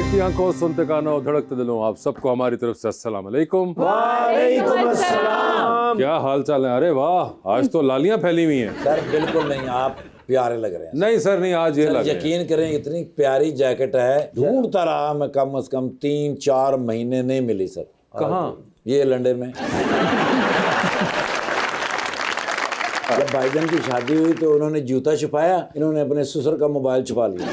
देखती आंखों, सुनते कानों, धड़कते दिलों, आप सबको हमारी तरफ से अस्सलाम वालेकुम। वालेकुम अस्सलाम। क्या हाल चाल है? अरे वाह, आज तो लालियां फैली हुई हैं। सर बिल्कुल नहीं, आप प्यारे लग रहे हैं। नहीं सर नहीं, आज ये सर लग यकीन करें, इतनी प्यारी जैकेट है, ढूंढता रहा मैं, कम से कम 3-4 महीने नहीं मिली सर। कहाँ? ये लंदन में। जब भाईजान की शादी हुई तो उन्होंने जूता छुपाया, इन्होंने अपने ससुर का मोबाइल छुपा लिया।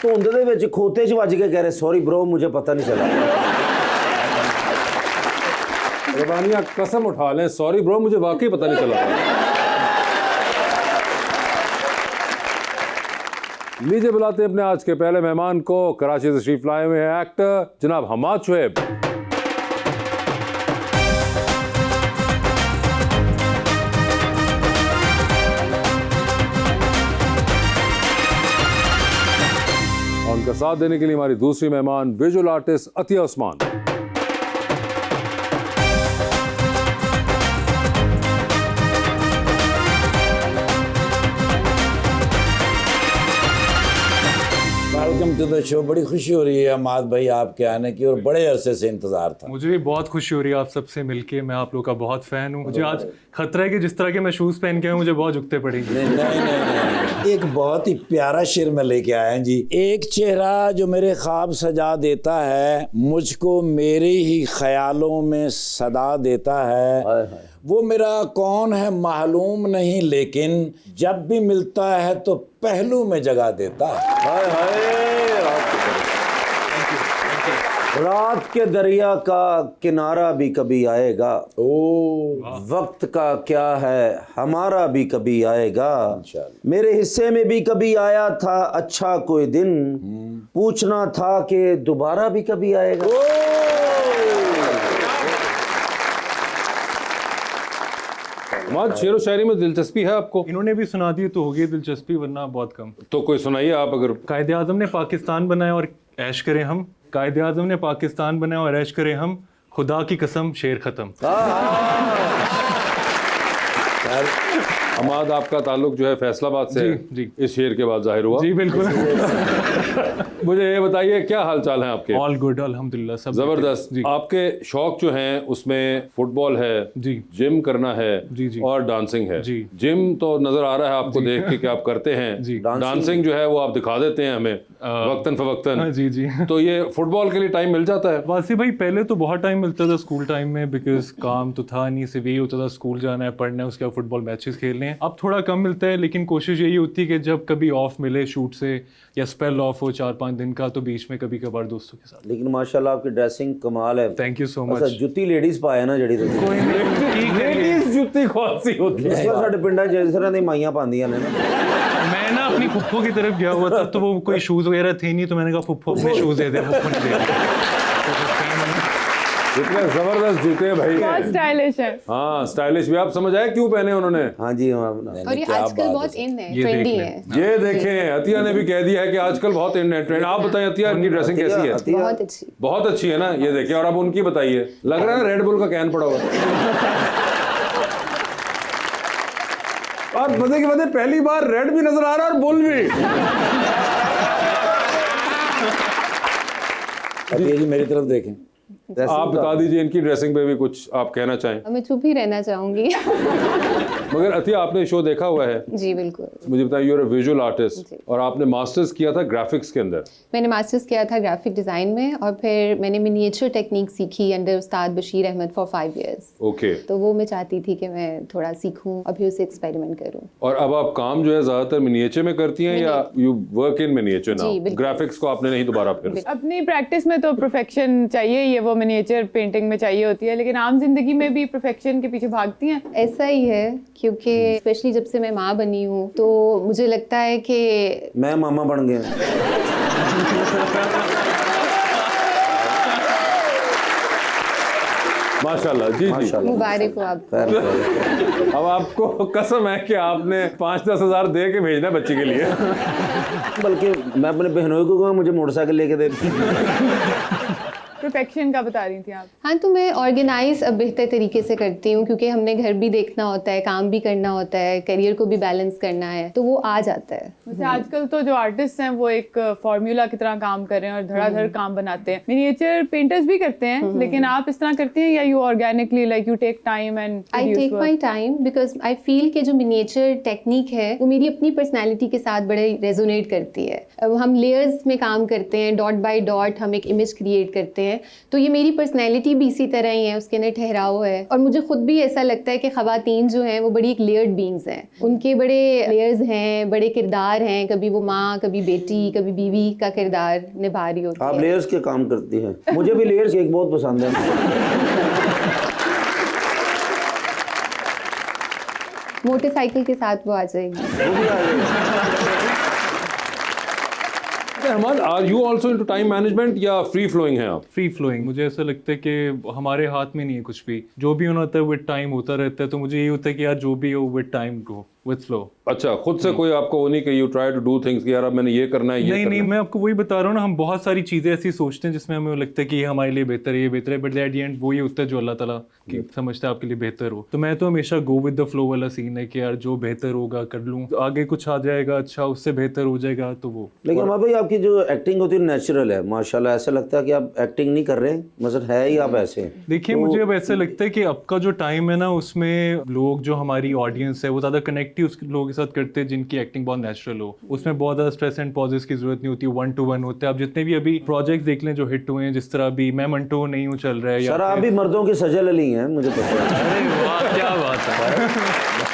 ਧੁੰਦ ਦੇ ਵਿੱਚ ਖੋਤੇ 'ਚ ਵੱਜ ਕੇ ਕਹਿ ਰਹੇ ਸੌਰੀ ਬ్రో मुझे पता नहीं चला। रबानिया कसम उठा लें, सॉरी ब्रो मुझे वाकई पता नहीं चला। लीजिए बुलाते हैं अपने आज के पहले मेहमान को। कराची से तशरीफ लाए हुए हैं एक्टर जनाब हमाद शुएब। और उनका साथ देने के लिए हमारी दूसरी मेहमान visual artist Atiya Usman. Welcome to the show. बड़ी खुशी हो रही है हमाद भाई आपके आने की, और बड़े अरसे से इंतजार था। मुझे भी बहुत खुशी हो रही है आप सबसे मिलके। मैं आप लोग का बहुत फैन हूँ। मुझे आज खतरा है कि जिस तरह के मैं शूज पहन के आया हूं, मुझे बहुत झुकते पड़ेंगे। नहीं नहीं नहीं, एक बहुत ही प्यारा शेर में लेके आया हैं जी। एक चेहरा जो मेरे ख्वाब सजा देता है, मुझको मेरे ही ख्यालों में सदा देता है, वो मेरा कौन है मालूम नहीं, लेकिन जब भी मिलता है तो पहलू में जगह देता है। हाय हाय, रात के दरिया का किनारा भी कभी आएगा, ओ वक्त का क्या है हमारा भी कभी आएगा, मेरे हिस्से में भी कभी आया था अच्छा कोई दिन, पूछना था कि दोबारा भी कभी आएगा। हमाद शेरो शायरी में दिलचस्पी है आपको? इन्होंने भी सुना दी तो होगी दिलचस्पी, वरना बहुत कम। तो कोई सुनाइए आप। अगर कायदे आजम ने पाकिस्तान बनाया और ऐश करें हम, कायदे आजम ने पाकिस्तान बनाया और ऐश करें हम, खुदा की कसम शेर खत्म। हमाद आपका ताल्लुक जो है फैसलाबाद से है। जी। इस शेर के बाद जाहिर हुआ। जी बिल्कुल। मुझे ये बताइए क्या हाल चाल है आपके? ऑल गुड अल्हम्दुलिल्लाह, सब जबरदस्त। जी। आपके शौक जो हैं उसमें फुटबॉल है, जी, जिम करना है, जी, जी। और डांसिंग है। जी। जिम तो नजर आ रहा है आपको देख के कि आप करते हैं। जी। डांसिंग जो है वो आप दिखा देते हैं हमें वक्तन फवक्तन। जी जी। तो ये फुटबॉल के लिए टाइम मिल जाता है? वासी भाई पहले तो बहुत टाइम मिलता था स्कूल टाइम में, बिकॉज काम तो था नहीं, सिर्फ यही होता था स्कूल जाना है, पढ़ना है, उसके बाद फुटबॉल मैचेस खेलने हैं। अब थोड़ा कम मिलता है, लेकिन कोशिश यही होती है कि जब कभी ऑफ मिले शूट से या स्पेल ऑफ हो 4-5 दिन का, तो बीच में कभी कभार दोस्तों के साथ। लेकिन माशाल्लाह आपकी ड्रेसिंग कमाल है। थैंक यू सो अच्छा मच। जुत्ती लेडीज पाए ना जड़ी ਤੁਸੀਂ कोई नहीं, लेडीज जूती कौन सी होती है? ਇਸ ਵਾਰ ਸਾਡੇ ਪਿੰਡਾਂ 'ਚ ਜਿਸ ਤਰ੍ਹਾਂ ਦੀ ਮਾਈਆਂ ਪਾਉਂਦੀਆਂ ने ना। मैं ना अपनी फुफ्फो की तरफ गया हुआ था, तो वो कोई शूज वगैरह थे नहीं, तो मैंने कहा फुफ्फो अपने शूज दे दे। फुफ्फो ने दे दिए। इतने जबरदस्त जूते हैं भाई। बहुत स्टाइलिश है। हाँ स्टाइलिश भी। आप समझ आए क्यों पहने उन्होंने? हाँ जी हाँ। और ये आजकल बहुत इन है, ये ट्रेंडी देख है। ये देखें, अतिया ने भी कह दिया है कि आजकल बहुत इन है ट्रेंड। आप बताएं अतिया, इनकी ड्रेसिंग कैसी है? बहुत अच्छी। बहुत अच्छी है ना, ये देखिए। और अब उनकी बताइए, लग रहा है रेड बुल का कैन पड़ा हुआ है। और मजे की बात है, पहली बार रेड भी नजर आ रहा है और बुल भी। अतिया जी मेरी तरफ देखें। आप बता दीजिए इनकी ड्रेसिंग पे भी कुछ आप कहना चाहें। मैं चुप ही रहना चाहूंगी। मगर अतिया आपने शो देखा हुआ है? जी बिल्कुल। मुझे बताइए, यूर अ विजुअल आर्टिस्ट जी। और आपने मास्टर्स किया था ग्राफिक्स के अंदर। मैंने मास्टर्स किया था ग्राफिक डिज़ाइन में, और फिर मैंने मिनिएचर टेक्निक सीखी under Ustad Bashir Ahmed for 5 years। Okay. तो वो मैं चाहती थी कि मैं थोड़ा सीखूं और फिर उसे एक्सपेरिमेंट करूं। और अब आप काम जो है ज्यादातर मिनिएचर में करती हैं या यू वर्क इन मिनिएचर जी, नाउ? बिल्कुल। ग्राफिक्स को आपने नहीं दोबारा फिर? अपनी प्रैक्टिस में तो परफेक्शन चाहिए ही है, वो मिनिएचर पेंटिंग में चाहिए होती है, लेकिन आम जिंदगी में भी परफेक्शन के पीछे भागती हैं। ऐसा ही है, क्योंकि स्पेशली जब से मैं माँ बनी हूँ, तो मुझे लगता है कि मैं मामा बन गया। माशाल्लाह। जी जी। मुबारक हो आप। अब आपको कसम है कि आपने 5-10 हज़ार दे के भेजना है बच्ची के लिए। बल्कि मैं अपने बहनों को कहूँगा मुझे मोटरसाइकिल लेके दे। परफेक्शन का बता रही थी आप। हाँ, तो मैं ऑर्गेनाइज अब बेहतर तरीके से करती हूँ, क्योंकि हमने घर भी देखना होता है, काम भी करना होता है, करियर को भी बैलेंस करना है, तो वो आ जाता है। वैसे आजकल तो जो आर्टिस्ट हैं वो एक फॉर्मूला की तरह काम कर रहे हैं और धड़ाधड़ काम बनाते हैं। मिनिएचर पेंटर्स भी करते हैं, लेकिन आप इस तरह करते हैं या you organically like you take time and I take my time because I feel कि जो मिनिएचर टेक्निक है वो मेरी अपनी पर्सनैलिटी के साथ बड़े रेजोनेट करती है। अब हम लेयर्स में काम करते हैं, डॉट बाय डॉट हम एक इमेज क्रिएट करते हैं, तो ये मेरी पर्सनैलिटी भी इसी तरह ही है, उसके अंदर ठहराव है। और मुझे खुद भी ऐसा लगता है कि ख़वातीन जो हैं वो बड़ी एक लेयर्ड बींग्स हैं, उनके बड़े लेयर्स हैं, बड़े किरदार हैं, कभी वो माँ, कभी बेटी, कभी बीवी का किरदार निभा रही होती आप है। लेयर्स के काम करती हैं। मुझे भी लेयर्स केक बहुत पसंद है। मोटरसाइकिल के साथ वो आ जाएगी। वो भी आ गई। Rahman, are you also into time management या फ्री फ्लोइंग हैं आप? Free flowing. मुझे ऐसा लगता है कि हमारे हाथ में नहीं है कुछ भी, जो भी होना होता है विद टाइम होता रहता है। तो मुझे यही होता है कि यार जो भी हो with time go with flow. अच्छा, खुद से कोई आपको वो नहीं कि you try to do things कि यार अब मैंने ये करना है, ये नहीं करना नहीं, है। मैं आपको वही बता रहा हूँ ना, हम बहुत सारी चीज़ें ऐसी सोचते हैं जिसमें हमें लगता है कि ये हमारे लिए बेहतर है, ये बेहतर है, बट एट द एंड वो ये होता है जो अल्लाह ताला की समझता है आपके लिए बेहतर हो। तो मैं तो हमेशा गो विद द फ्लो वाला सीन है कि यार जो बेहतर होगा कर लूँ, आगे कुछ आ जाएगा अच्छा, उससे बेहतर हो जाएगा तो वो। लेकिन अम्मा भाई आपकी जो एक्टिंग होती है नेचुरल है माशाल्लाह, ऐसा लगता है कि आप एक्टिंग नहीं कर रहे, मतलब है ही आप ऐसे। देखिए मुझे अब ऐसा लगता है कि अब का जो टाइम है ना, उसमें लोग जो हमारी ऑडियंस है वो ज़्यादा कनेक्ट ही उस लोगों के साथ करते हैं जिनकी एक्टिंग बहुत नेचुरल हो। उसमें बहुत ज़्यादा स्ट्रेस एंड पॉजेस की जरूरत नहीं होती, 1 to 1 होता है। आप जितने भी अभी प्रोजेक्ट्स देख लें जो हिट हुए हैं, जिस तरह अभी मैं मंटो नहीं हूँ चल रहा है, सर आप भी मर्दों की सजल अली हैं, मुझे पता है। अरे वाह क्या बात है।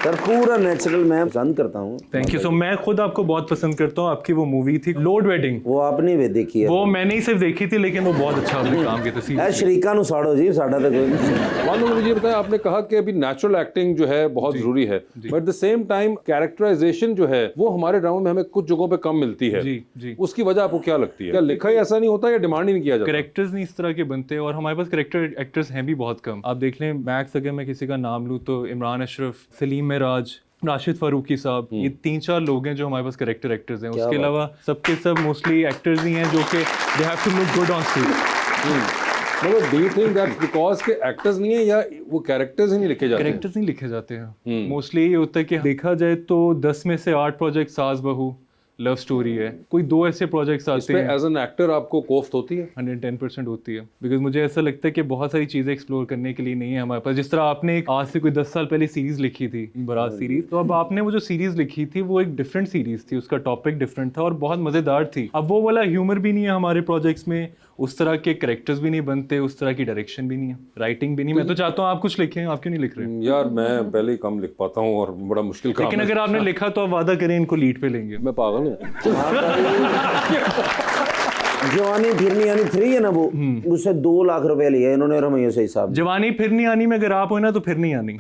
सर पूरा नेचुरल मैं पसंद करता हूँ। Thank you. सो मैं खुद आपको बहुत पसंद करता हूँ। आपकी वो मूवी थी लोड वेडिंग, वो आपने भी देखी है? वो मैंने ही सिर्फ देखी थी, लेकिन वो बहुत अच्छा आपने काम किया था। ऐ शरीका नु साड़ो जी, साडा तो कोई नहीं। मानो मुझे बताया, आपने कहा कि अभी नेचुरल एक्टिंग जो है बहुत जरूरी है, but the same time characterization जो है वो हमारे ड्रामा में हमें कुछ जगहों पे कम मिलती है। जी जी। उसकी वजह आपको क्या लगती है? क्या लिखा ही ऐसा नहीं होता या डिमांड ही नहीं किया जाता? करेक्टर्स नहीं इस तरह के बनते, और हमारे पास करेक्टर एक्टर्स हैं भी बहुत कम। आप देख लें मैक्स, अगर मैं किसी का नाम लूँ तो इमरान अशरफ, सलीम मेराज, राशिद फारूकी साहब, ये 3-4 लोग हैं जो हमारे पास करेक्टर एक्टर्स हैं। उसके अलावा सबके सब मोस्टली एक्टर्स ही हैं जो कि they have to look good on screen. मतलब do you think that's because के एक्टर्स नहीं है या वो कैरेक्टर्स ही नहीं लिखे जाते हैं? कैरेक्टर्स नहीं लिखे जाते हैं। मोस्टली ये होता है कि देखा जाए तो 10 में से 8 प्रोजेक्ट सास बहू लव स्टोरी है, कोई 2 ऐसे प्रोजेक्ट्स आते हैं। एज एन एक्टर आपको कोफ्त होती है? 110% होती है, बिकॉज मुझे ऐसा लगता है कि बहुत सारी चीज़ें एक्सप्लोर करने के लिए नहीं है हमारे पास। जिस तरह आपने एक आज से कोई 10 साल पहले सीरीज लिखी थी, बारात सीरीज, तो अब आपने वो जो सीरीज लिखी थी वो एक डिफरेंट सीरीज थी, उसका टॉपिक डिफरेंट था और बहुत मज़ेदार थी। अब वो वाला ह्यूमर भी नहीं है हमारे प्रोजेक्ट्स में, उस तरह के कैरेक्टर्स भी नहीं बनते, उस तरह की डायरेक्शन भी नहीं है, राइटिंग भी नहीं। मैं तो चाहता हूँ आप कुछ लिखें, आप क्यों नहीं लिख रहे? यार मैं पहले ही कम लिख पाता हूँ और बड़ा मुश्किल काम लेकिन है। अगर आपने लिखा तो आप वादा करें इनको लीड पे लेंगे। मैं पागल हूँ। जवानी फिरनी यानी 3 है ना, वो उससे 2 लाख रुपए लिए इन्होंने रमैया से हिसाब। जवानी फिर नहीं आनी में अगर आप हो ना तो फिर नहीं आनी।